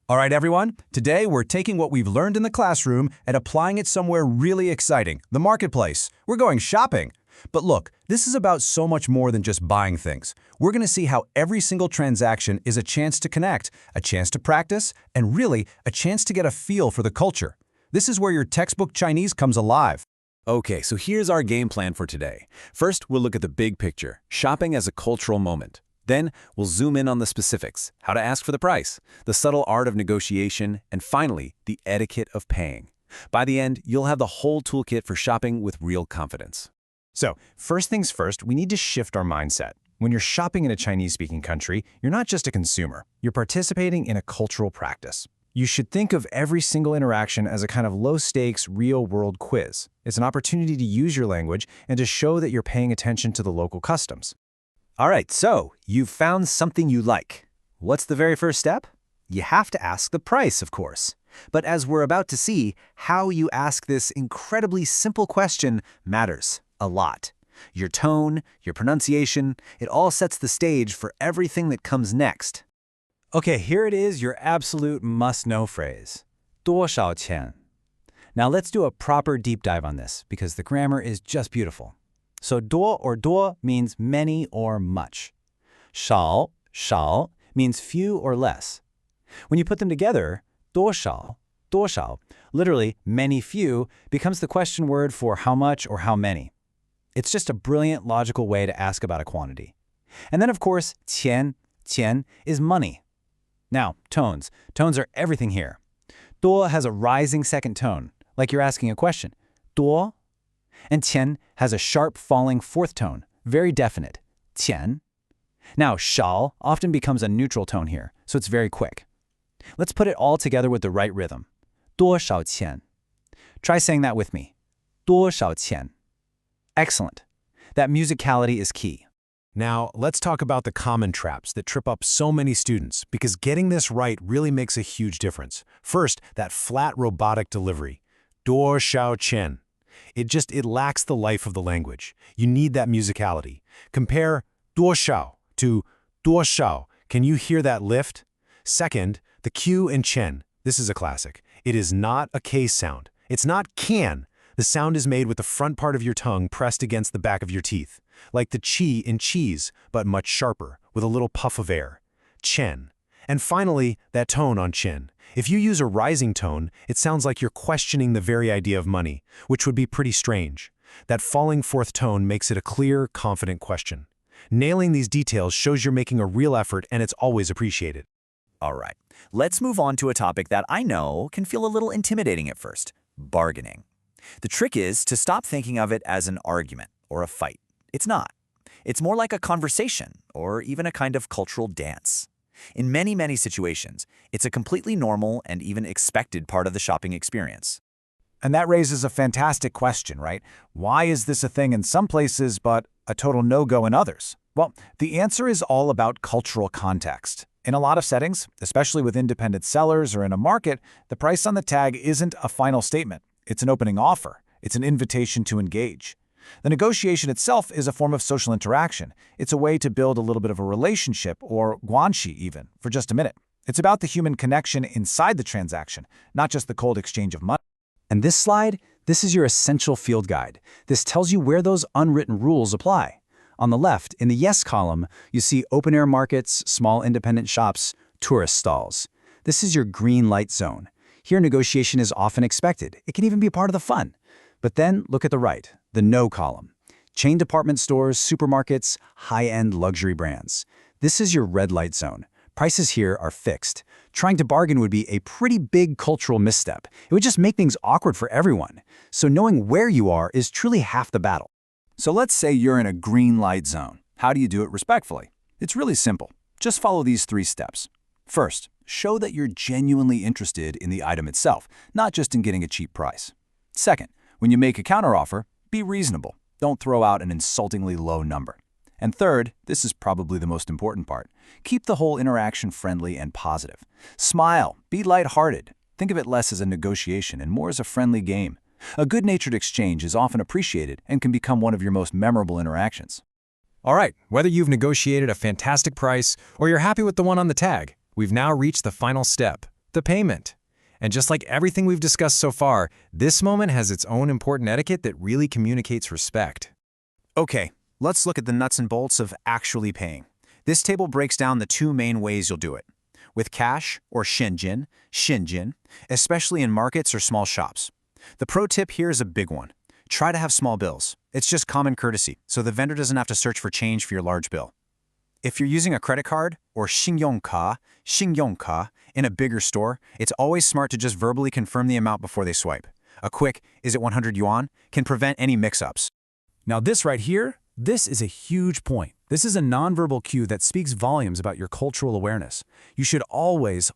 All right, everyone. Today, we're taking what we've learned in the classroom and applying it somewhere really exciting, the marketplace. We're going shopping. But look, this is about so much more than just buying things. We're going to see how every single transaction is a chance to connect, a chance to practice, and really, a chance to get a feel for the culture. This is where your textbook Chinese comes alive. Okay, so here's our game plan for today. First, we'll look at the big picture, shopping as a cultural moment. Then, we'll zoom in on the specifics, how to ask for the price, the subtle art of negotiation, and finally, the etiquette of paying. By the end, you'll have the whole toolkit for shopping with real confidence. So, first things first, we need to shift our mindset. When you're shopping in a Chinese-speaking country, you're not just a consumer. You're participating in a cultural practice. You should think of every single interaction as a kind of low-stakes, real-world quiz. It's an opportunity to use your language and to show that you're paying attention to the local customs. All right, so you've found something you like. What's the very first step? You have to ask the price, of course. But as we're about to see, how you ask this incredibly simple question matters a lot. Your tone, your pronunciation, it all sets the stage for everything that comes next. Okay, here it is, your absolute must-know phrase. 多少钱? Now let's do a proper deep dive on this, because the grammar is just beautiful. So 多 or 多 means many or much. 少 means few or less. When you put them together, 多少, literally many few, becomes the question word for how much or how many. It's just a brilliant logical way to ask about a quantity. And then of course, 钱 is money. Now, tones. Tones are everything here. 多 has a rising second tone, like you're asking a question. 多? And 钱 has a sharp falling fourth tone, very definite. 钱. Now, 少 often becomes a neutral tone here, so it's very quick. Let's put it all together with the right rhythm. 多少钱? Try saying that with me. 多少钱? Excellent. That musicality is key. Now, let's talk about the common traps that trip up so many students, because getting this right really makes a huge difference. First, that flat robotic delivery. 多少钱? It lacks the life of the language. You need that musicality. Compare 多少 to 多少. Can you hear that lift? Second, the Q in chen. This is a classic. It is not a K sound. It's not can. The sound is made with the front part of your tongue pressed against the back of your teeth, like the chi in cheese, but much sharper, with a little puff of air. Chen. And finally, that tone on chin. If you use a rising tone, it sounds like you're questioning the very idea of money, which would be pretty strange. That falling fourth tone makes it a clear, confident question. Nailing these details shows you're making a real effort, and it's always appreciated. All right, let's move on to a topic that I know can feel a little intimidating at first, bargaining. The trick is to stop thinking of it as an argument or a fight. It's not. It's more like a conversation or even a kind of cultural dance. In many, many situations, it's a completely normal and even expected part of the shopping experience. And that raises a fantastic question, right? Why is this a thing in some places but a total no-go in others? Well, the answer is all about cultural context. In a lot of settings, especially with independent sellers or in a market, the price on the tag isn't a final statement. It's an opening offer. It's an invitation to engage. The negotiation itself is a form of social interaction. It's a way to build a little bit of a relationship, or guanxi even, for just a minute. It's about the human connection inside the transaction, not just the cold exchange of money. And this slide, this is your essential field guide. This tells you where those unwritten rules apply. On the left, in the yes column, you see open-air markets, small independent shops, tourist stalls. This is your green light zone. Here, negotiation is often expected. It can even be a part of the fun. But then, look at the right, the no column. Chain department stores, supermarkets, high-end luxury brands. This is your red light zone. Prices here are fixed. Trying to bargain would be a pretty big cultural misstep. It would just make things awkward for everyone. So knowing where you are is truly half the battle. So let's say you're in a green light zone. How do you do it respectfully? It's really simple. Just follow these 3 steps. First, show that you're genuinely interested in the item itself, not just in getting a cheap price. Second, when you make a counteroffer, be reasonable. Don't throw out an insultingly low number. And third, this is probably the most important part, keep the whole interaction friendly and positive. Smile, be lighthearted. Think of it less as a negotiation and more as a friendly game. A good-natured exchange is often appreciated and can become one of your most memorable interactions. All right, whether you've negotiated a fantastic price or you're happy with the one on the tag, we've now reached the final step, the payment. And just like everything we've discussed so far, this moment has its own important etiquette that really communicates respect. Okay, let's look at the nuts and bolts of actually paying. This table breaks down the two main ways you'll do it. With cash, or shinjin, especially in markets or small shops. The pro tip here is a big one. Try to have small bills. It's just common courtesy, so the vendor doesn't have to search for change for your large bill. If you're using a credit card, or 신용카, in a bigger store, it's always smart to just verbally confirm the amount before they swipe. A quick, is it 100 yuan, can prevent any mix-ups. Now this right here, this is a huge point. This is a nonverbal cue that speaks volumes about your cultural awareness. You should always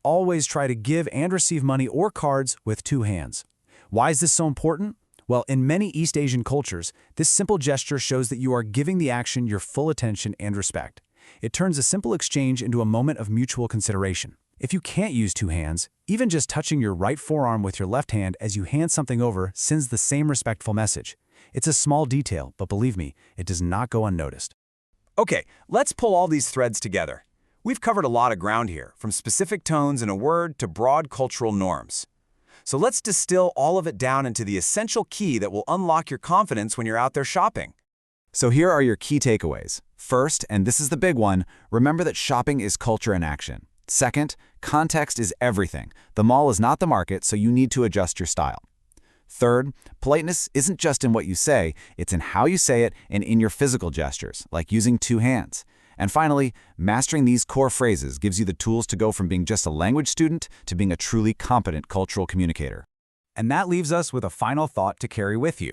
try to give and receive money or cards with two hands. Why is this so important? Well, in many East Asian cultures, this simple gesture shows that you are giving the action your full attention and respect. It turns a simple exchange into a moment of mutual consideration. If you can't use two hands, even just touching your right forearm with your left hand as you hand something over sends the same respectful message. It's a small detail, but believe me, it does not go unnoticed. Okay, let's pull all these threads together. We've covered a lot of ground here, from specific tones in a word to broad cultural norms. So let's distill all of it down into the essential key that will unlock your confidence when you're out there shopping. So here are your key takeaways. First, and this is the big one, remember that shopping is culture in action. Second, context is everything. The mall is not the market, so you need to adjust your style. Third, politeness isn't just in what you say, it's in how you say it and in your physical gestures, like using two hands. And finally, mastering these core phrases gives you the tools to go from being just a language student to being a truly competent cultural communicator. And that leaves us with a final thought to carry with you.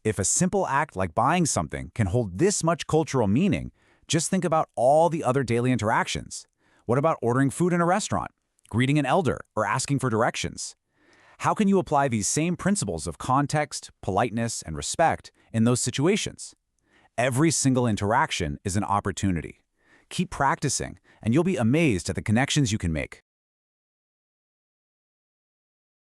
If a simple act like buying something can hold this much cultural meaning, just think about all the other daily interactions. What about ordering food in a restaurant, greeting an elder, or asking for directions? How can you apply these same principles of context, politeness, and respect in those situations? Every single interaction is an opportunity. Keep practicing, and you'll be amazed at the connections you can make.